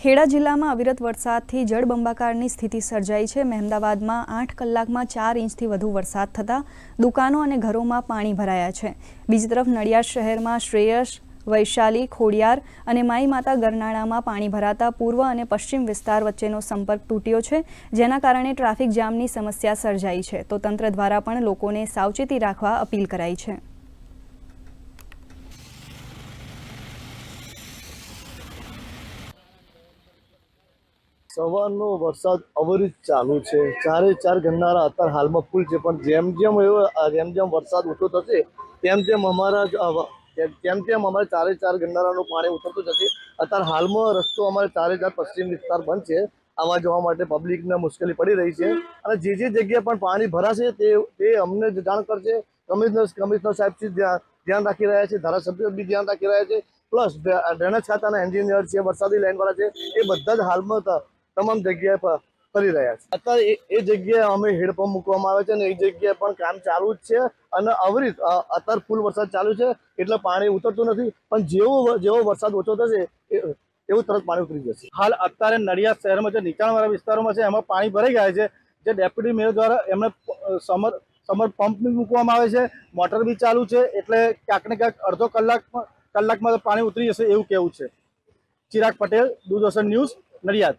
ખેડા જિલ્લામાં અવિરત વરસાદથી જળબંબાકારની સ્થિતિ સર્જાઈ છે। મહેમદાવાદમાં 8 કલાકમાં 4 ઇંચથી વધુ વરસાદ થતાં દુકાનો અને ઘરોમાં પાણી ભરાયા છે। બીજી તરફ નડિયાદ શહેરમાં શ્રેયસ, વૈશાલી, ખોડિયાર અને માઈ માતા ગરનાળામાં પાણી ભરાતા પૂર્વ અને પશ્ચિમ વિસ્તાર વચ્ચેનો સંપર્ક તૂટ્યો છે, જેના કારણે ટ્રાફિક જામની સમસ્યા સર્જાઈ છે। તો તંત્ર દ્વારા પણ લોકોને સાવચેતી રાખવા અપીલ કરાઈ છે। સવારનો વરસાદ અવિરત ચાલુ છે। ચારે ચાર ગરનાળા અત્યારે હાલમાં ફૂલ છે, પણ જેમ જેમ વરસાદ ઓછો થશે તેમ તેમ અમારે ચારે ચાર ગરનાળાનું પાણી ઉતરતું જશે। અત્યારે હાલમાં રસ્તો અમારે ચારે ચાર પશ્ચિમ વિસ્તાર બંધ છે। આવવા જવા માટે પબ્લિકને મુશ્કેલી પડી રહી છે, અને જે જગ્યાએ પણ પાણી ભરાશે તે અમને જાણ કરશે। કમિશનર સાહેબથી ધ્યાન રાખી રહ્યા છે, ધારાસભ્યો બી ધ્યાન રાખી રહ્યા છે, પ્લસ ડ્રેનેજ ખાતાના એન્જિનિયર છે, વરસાદી લાઈનવાળા છે, એ બધા જ હાલમાં તમામ જગ્યાએ કરી રહ્યા છે। અત્યારે એ જગ્યાએ અમે હેડપંપ મૂકવામાં આવે છે, અને એ જગ્યાએ પણ કામ ચાલુ જ છે, અને અવિરત અત્યારે ફૂલ વરસાદ ચાલુ છે એટલે પાણી ઉતરતું નથી, પણ જેવો વરસાદ ઓછો થશે એવું તરત પાણી ઉતરી જશે। હાલ અત્યારે નડિયાદ શહેરમાં જે નીચાણવાળા વિસ્તારોમાં છે એમાં પાણી ભરાઈ ગયા છે। જે ડેપ્યુટી મેયર દ્વારા એમને સમર પંપ બી મૂકવામાં આવે છે, મોટર બી ચાલુ છે, એટલે ક્યાંક ને ક્યાંક અડધો કલાકમાં પાણી ઉતરી જશે એવું કહેવું છે। ચિરાગ પટેલ, દૂરદર્શન ન્યૂઝ, નડિયાદ।